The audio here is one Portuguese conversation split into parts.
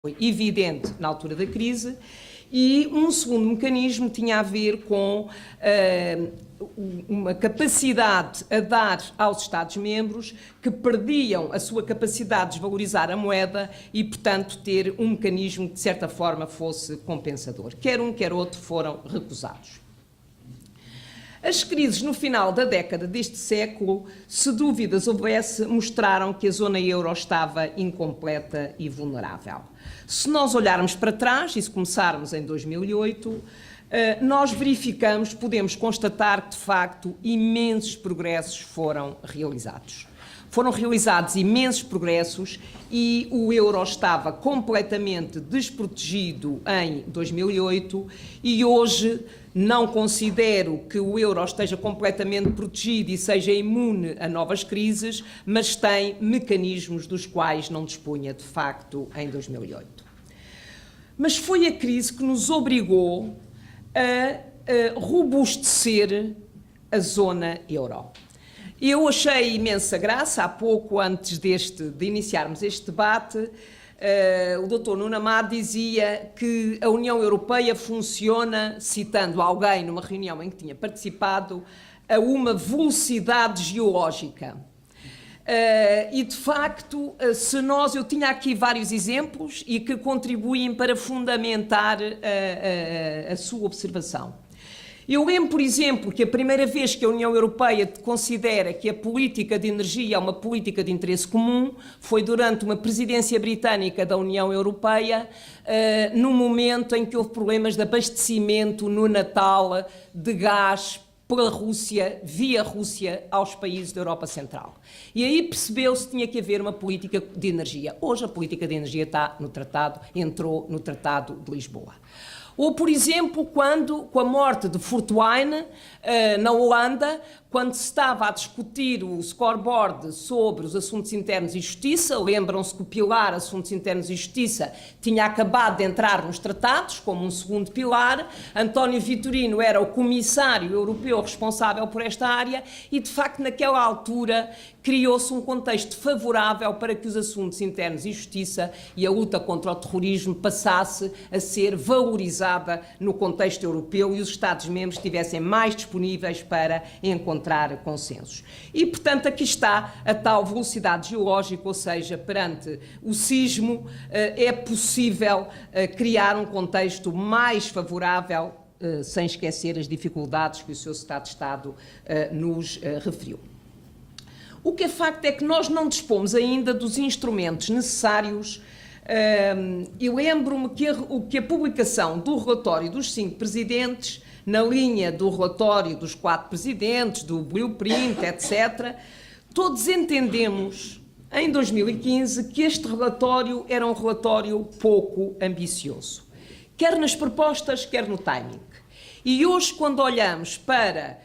foi evidente na altura da crise, e um segundo mecanismo tinha a ver com uma capacidade a dar aos Estados-membros que perdiam a sua capacidade de desvalorizar a moeda e, portanto, ter um mecanismo que, de certa forma, fosse compensador. Quer um, quer outro foram recusados. As crises no final da década deste século, se dúvidas houvesse, mostraram que a zona euro estava incompleta e vulnerável. Se nós olharmos para trás, e se começarmos em 2008, nós verificamos, podemos constatar que, de facto, imensos progressos foram realizados. Foram realizados imensos progressos e o euro estava completamente desprotegido em 2008 e hoje não considero que o euro esteja completamente protegido e seja imune a novas crises, mas tem mecanismos dos quais não dispunha, de facto, em 2008. Mas foi a crise que nos obrigou a robustecer a zona euro. Eu achei imensa graça, há pouco antes de iniciarmos este debate, o Dr. Nuno Amado dizia que a União Europeia funciona, citando alguém numa reunião em que tinha participado, a uma velocidade geológica. E, de facto, eu tinha aqui vários exemplos e que contribuem para fundamentar a sua observação. Eu lembro, por exemplo, que a primeira vez que a União Europeia considera que a política de energia é uma política de interesse comum foi durante uma presidência britânica da União Europeia, no momento em que houve problemas de abastecimento no Natal de gás pela Rússia, via Rússia, aos países da Europa Central. E aí percebeu-se que tinha que haver uma política de energia. Hoje a política de energia está no tratado, entrou no Tratado de Lisboa. Ou, por exemplo, quando, com a morte de Fortuyn, na Holanda, quando se estava a discutir o scoreboard sobre os assuntos internos e justiça, lembram-se que o pilar assuntos internos e justiça tinha acabado de entrar nos tratados, como um segundo pilar. António Vitorino era o comissário europeu responsável por esta área e, de facto, naquela altura criou-se um contexto favorável para que os assuntos internos e justiça e a luta contra o terrorismo passasse a ser valorizada no contexto europeu e os Estados-membros estivessem mais disponíveis para encontrar consensos. E, portanto, aqui está a tal velocidade geológica, ou seja, perante o sismo é possível criar um contexto mais favorável, sem esquecer as dificuldades que o seu Secretário de Estado nos referiu. O que é facto é que nós não dispomos ainda dos instrumentos necessários. Eu lembro-me que a publicação do relatório dos 5 presidentes, na linha do relatório dos 4 presidentes, do blueprint, etc., todos entendemos, em 2015, que este relatório era um relatório pouco ambicioso, quer nas propostas, quer no timing. E hoje, quando olhamos para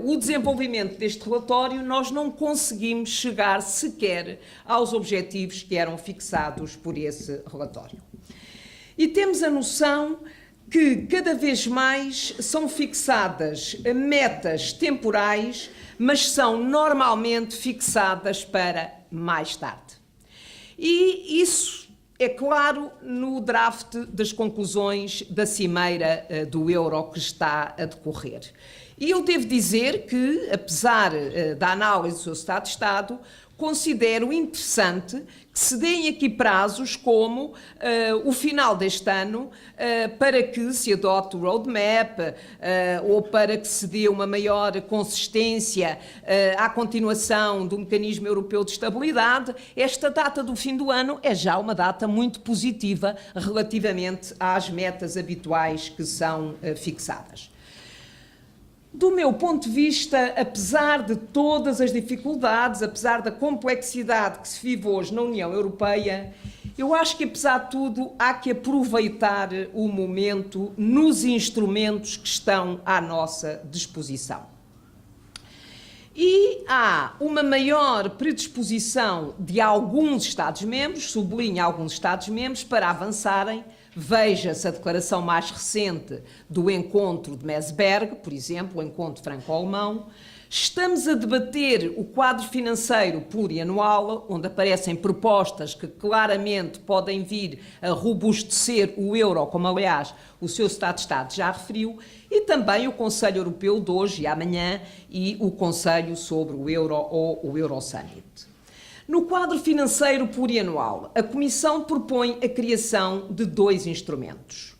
o desenvolvimento deste relatório, nós não conseguimos chegar sequer aos objetivos que eram fixados por esse relatório. E temos a noção que cada vez mais são fixadas metas temporais, mas são normalmente fixadas para mais tarde. E isso é claro no draft das conclusões da Cimeira do Euro que está a decorrer. E eu devo dizer que, apesar da análise do seu Secretário de Estado, considero interessante que se deem aqui prazos como o final deste ano para que se adote o roadmap ou para que se dê uma maior consistência à continuação do Mecanismo Europeu de Estabilidade. Esta data do fim do ano é já uma data muito positiva relativamente às metas habituais que são fixadas. Do meu ponto de vista, apesar de todas as dificuldades, apesar da complexidade que se vive hoje na União Europeia, eu acho que, apesar de tudo, há que aproveitar o momento nos instrumentos que estão à nossa disposição. E há uma maior predisposição de alguns Estados-membros, sublinho alguns Estados-membros, para avançarem. Veja-se a declaração mais recente do encontro de Meseberg, por exemplo, o encontro franco-alemão, Estamos a debater o quadro financeiro plurianual, onde aparecem propostas que claramente podem vir a robustecer o euro, como aliás o seu Secretário de Estado já referiu, e também o Conselho Europeu de hoje e amanhã e o Conselho sobre o euro ou o Euro Summit. No quadro financeiro plurianual, a Comissão propõe a criação de 2 instrumentos.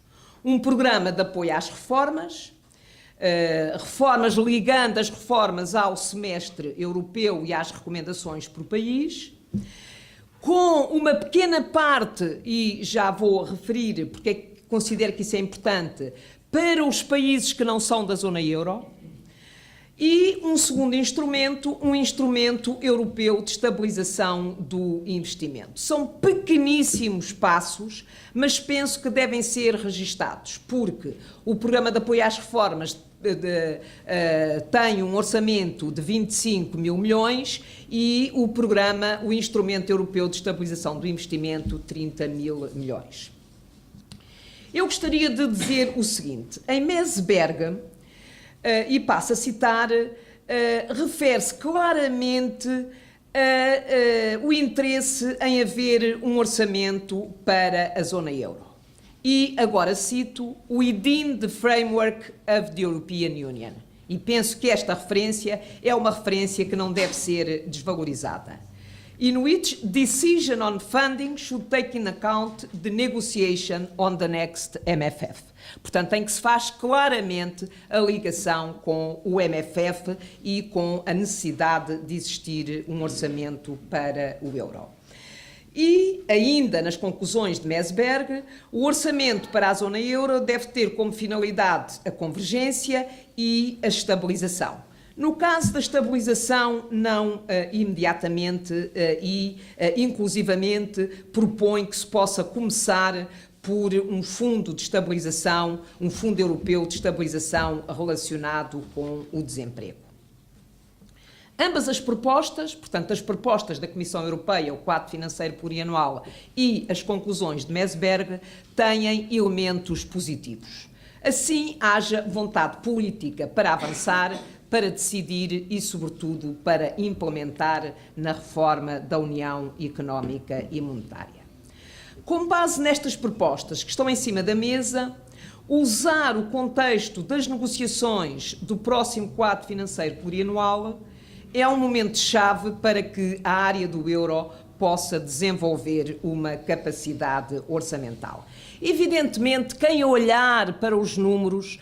Um programa de apoio às reformas, reformas ligando as reformas ao semestre europeu e às recomendações por país, com uma pequena parte, e já vou referir porque considero que isso é importante, para os países que não são da zona euro, e um segundo instrumento, um instrumento europeu de estabilização do investimento. São pequeníssimos passos, mas penso que devem ser registados, porque o programa de apoio às reformas tem um orçamento de 25 mil milhões e o instrumento europeu de estabilização do investimento, 30 mil milhões. Eu gostaria de dizer o seguinte, em Meseberg, e passo a citar, refere-se claramente o interesse em haver um orçamento para a zona euro. E agora cito, within the framework of the European Union. E penso que esta referência é uma referência que não deve ser desvalorizada. In which decision on funding should take in account the negotiation on the next MFF. Portanto, em que se faz claramente a ligação com o MFF e com a necessidade de existir um orçamento para o euro. E, ainda nas conclusões de Meseberg, o orçamento para a zona euro deve ter como finalidade a convergência e a estabilização. No caso da estabilização, não imediatamente inclusivamente propõe que se possa começar por um fundo de estabilização, um fundo europeu de estabilização relacionado com o desemprego. Ambas as propostas, portanto, as propostas da Comissão Europeia, o quadro financeiro plurianual e as conclusões de Meseberg, têm elementos positivos. Assim, haja vontade política para avançar, para decidir e, sobretudo, para implementar na reforma da União Económica e Monetária. Com base nestas propostas que estão em cima da mesa, usar o contexto das negociações do próximo quadro financeiro plurianual é um momento-chave para que a área do euro possa desenvolver uma capacidade orçamental. Evidentemente, quem olhar para os números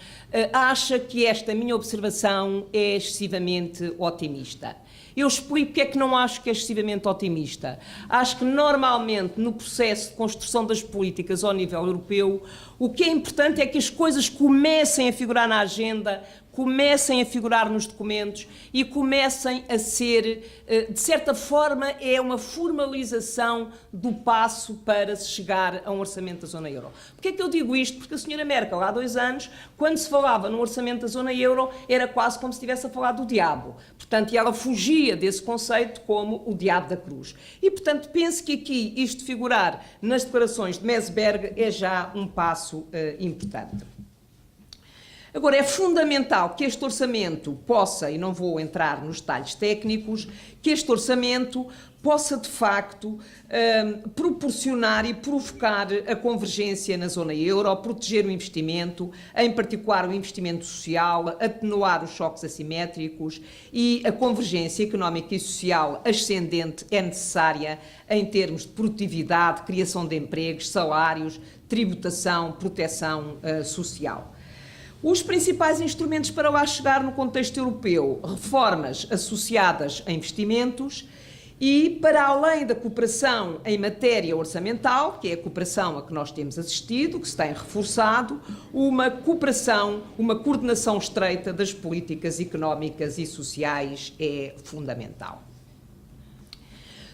acha que esta minha observação é excessivamente otimista. Eu explico porque é que não acho que é excessivamente otimista. Acho que, normalmente, no processo de construção das políticas ao nível europeu, o que é importante é que as coisas comecem a figurar na agenda, comecem a figurar nos documentos e comecem a ser, de certa forma, é uma formalização do passo para se chegar a um orçamento da zona euro. Porquê é que eu digo isto? Porque a senhora Merkel, há 2 anos, quando se falava no orçamento da zona euro, era quase como se estivesse a falar do diabo. Portanto, ela fugia desse conceito como o diabo da cruz. E, portanto, penso que aqui isto figurar nas declarações de Meseberg é já um passo importante. Agora, é fundamental que este orçamento possa, e não vou entrar nos detalhes técnicos, que este orçamento possa, de facto, proporcionar e provocar a convergência na zona euro, proteger o investimento, em particular o investimento social, atenuar os choques assimétricos e a convergência económica e social ascendente é necessária em termos de produtividade, criação de empregos, salários, tributação, proteção social. Os principais instrumentos para lá chegar no contexto europeu, reformas associadas a investimentos e, para além da cooperação em matéria orçamental, que é a cooperação a que nós temos assistido, que se tem reforçado, uma cooperação, uma coordenação estreita das políticas económicas e sociais é fundamental.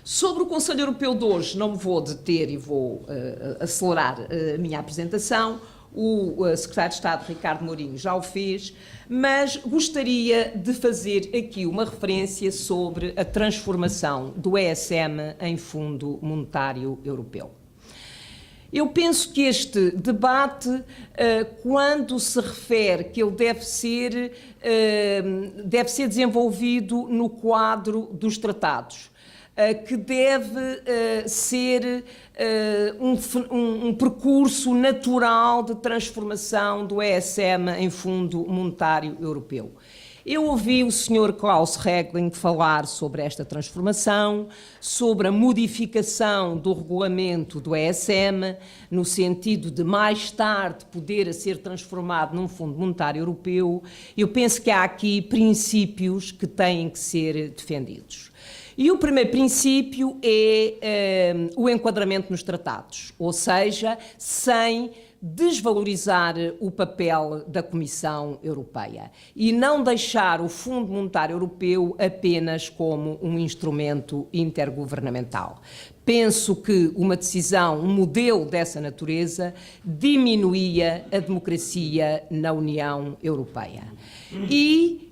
Sobre o Conselho Europeu de hoje, não me vou deter e vou acelerar a minha apresentação. O Secretário de Estado, Ricardo Mourinho, já o fez, mas gostaria de fazer aqui uma referência sobre a transformação do ESM em Fundo Monetário Europeu. Eu penso que este debate, quando se refere que ele deve ser desenvolvido no quadro dos tratados, que deve ser um percurso natural de transformação do ESM em Fundo Monetário Europeu. Eu ouvi o Sr. Klaus Regling falar sobre esta transformação, sobre a modificação do regulamento do ESM, no sentido de mais tarde poder ser transformado num Fundo Monetário Europeu. Eu penso que há aqui princípios que têm que ser defendidos. E o primeiro princípio é o enquadramento nos tratados, ou seja, sem desvalorizar o papel da Comissão Europeia e não deixar o Fundo Monetário Europeu apenas como um instrumento intergovernamental. Penso que uma decisão, um modelo dessa natureza, diminuía a democracia na União Europeia. E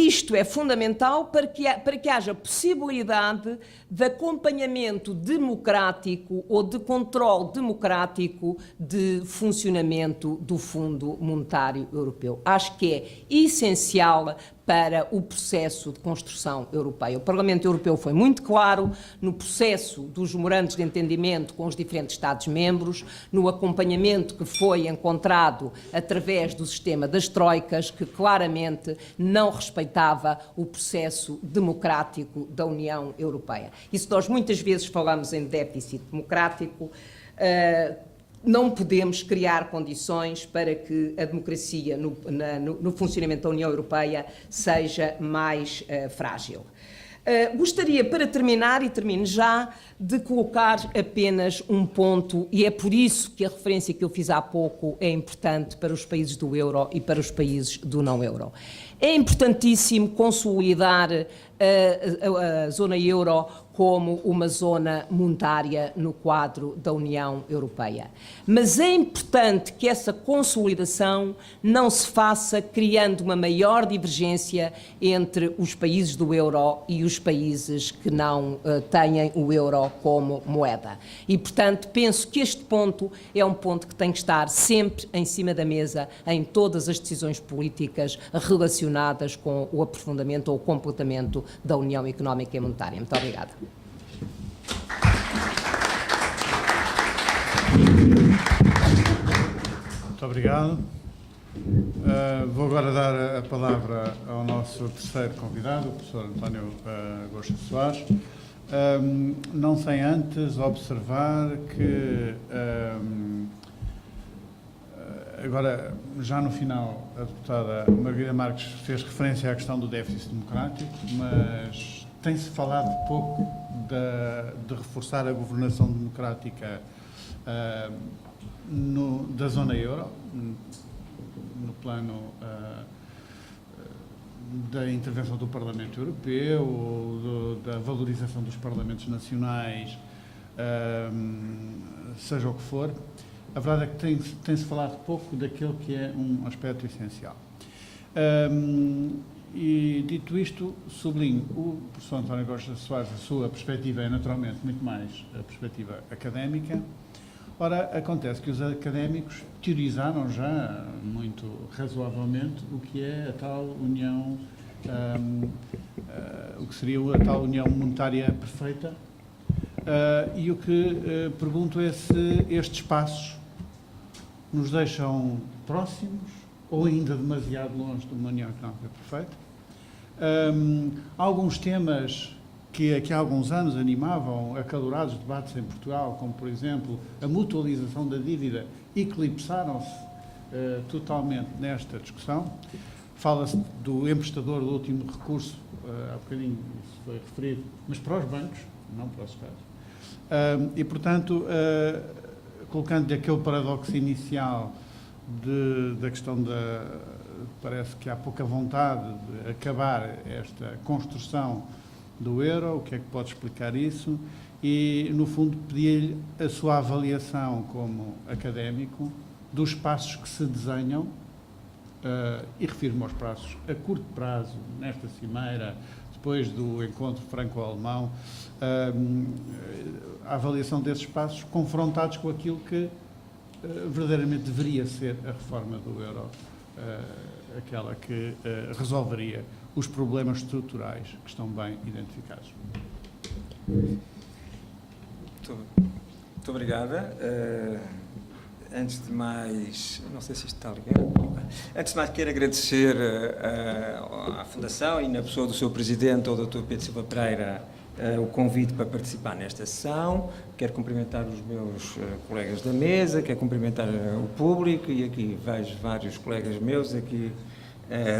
isto é fundamental para que haja possibilidade de acompanhamento democrático ou de controle democrático de funcionamento do Fundo Monetário Europeu. Acho que é essencial para o processo de construção europeia. O Parlamento Europeu foi muito claro no processo dos memorandos de entendimento com os diferentes Estados-membros, no acompanhamento que foi encontrado através do sistema das troicas, que claramente não respeitava o processo democrático da União Europeia. E se nós muitas vezes falamos em déficit democrático, não podemos criar condições para que a democracia no funcionamento da União Europeia seja mais frágil. Gostaria, para terminar, e termino já, de colocar apenas um ponto, e é por isso que a referência que eu fiz há pouco é importante para os países do euro e para os países do não-euro. É importantíssimo consolidar a zona euro como uma zona monetária no quadro da União Europeia. Mas é importante que essa consolidação não se faça criando uma maior divergência entre os países do euro e os países que não têm o euro como moeda. E, portanto, penso que este ponto é um ponto que tem que estar sempre em cima da mesa em todas as decisões políticas relacionadas com o aprofundamento ou o completamento da União Económica e Monetária. Muito obrigada. Muito obrigado. Vou agora dar a palavra ao nosso terceiro convidado, o professor António Goxa Soares. Não sem antes observar que, agora, já no final, a deputada Margarida Marques fez referência à questão do déficit democrático, mas tem-se falado pouco de reforçar a governação democrática da zona euro, no plano da intervenção do Parlamento Europeu, da valorização dos Parlamentos Nacionais, seja o que for. A verdade é que tem-se falado pouco daquele que é um aspecto essencial. E, dito isto, sublinho o professor António Goxa Soares, a sua perspectiva é naturalmente muito mais a perspectiva académica. Ora, acontece que os académicos teorizaram já, muito razoavelmente, o que é a tal União, o que seria a tal União Monetária perfeita, e o que pergunto é se estes passos nos deixam próximos ou ainda demasiado longe de uma União Económica perfeita. Alguns temas que há alguns anos animavam acalorados debates em Portugal, como, por exemplo, a mutualização da dívida, eclipsaram-se totalmente nesta discussão. Fala-se do emprestador do último recurso, há bocadinho isso foi referido, mas para os bancos, não para os Estados. E, portanto, colocando aquele paradoxo inicial da questão parece que há pouca vontade de acabar esta construção do euro, o que é que pode explicar isso? E, no fundo, pedir-lhe a sua avaliação como académico dos passos que se desenham, e refiro-me aos passos a curto prazo, nesta cimeira, depois do encontro franco-alemão, a avaliação desses passos confrontados com aquilo que verdadeiramente deveria ser a reforma do euro, aquela que resolveria os problemas estruturais que estão bem identificados. Muito obrigada. Antes de mais, não sei se isto está ligado. Antes de mais, quero agradecer à Fundação e na pessoa do seu presidente, o Dr. Pedro Silva Pereira, o convite para participar nesta sessão. Quero cumprimentar os meus colegas da mesa, quero cumprimentar o público, e aqui vejo vários colegas meus aqui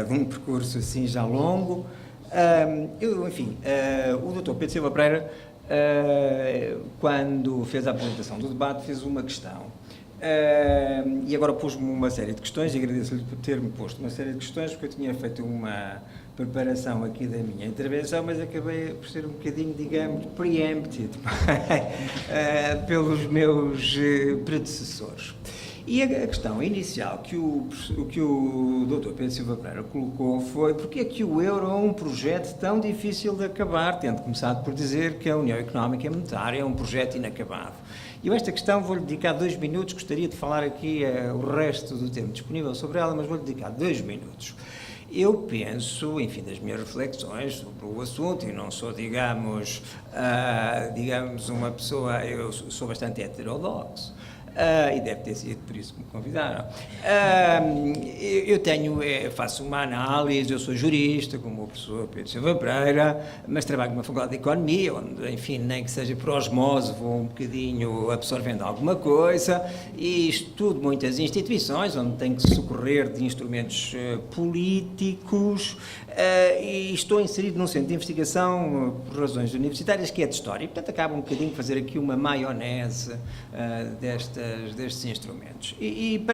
de um percurso assim já longo. O Dr. Pedro Silva Pereira, quando fez a apresentação do debate, fez uma questão. E agora pôs-me uma série de questões, e agradeço-lhe por ter-me posto uma série de questões, porque eu tinha feito uma preparação aqui da minha intervenção, mas acabei por ser um bocadinho, digamos, preempted pelos meus predecessores. E a questão inicial que o Dr. Pedro Silva Pereira colocou foi: porque é que o euro é um projeto tão difícil de acabar, tendo começado por dizer que a União Económica e Monetária é um projeto inacabado. E eu esta questão vou-lhe dedicar 2 minutos, gostaria de falar aqui o resto do tempo disponível sobre ela, mas vou-lhe dedicar 2 minutos. Eu penso, enfim, das minhas reflexões sobre o assunto, e não sou, digamos, uma pessoa, eu sou bastante heterodoxo, e deve ter sido por isso que me convidaram. Faço uma análise, eu sou jurista, como o professor Pedro Silva Pereira, mas trabalho numa faculdade de Economia, onde, enfim, nem que seja por osmose, vou um bocadinho absorvendo alguma coisa, e estudo muitas instituições, onde tenho que socorrer de instrumentos políticos, e estou inserido num centro de investigação, por razões universitárias, que é de História, e, portanto, acabo um bocadinho de fazer aqui uma maionese destes instrumentos.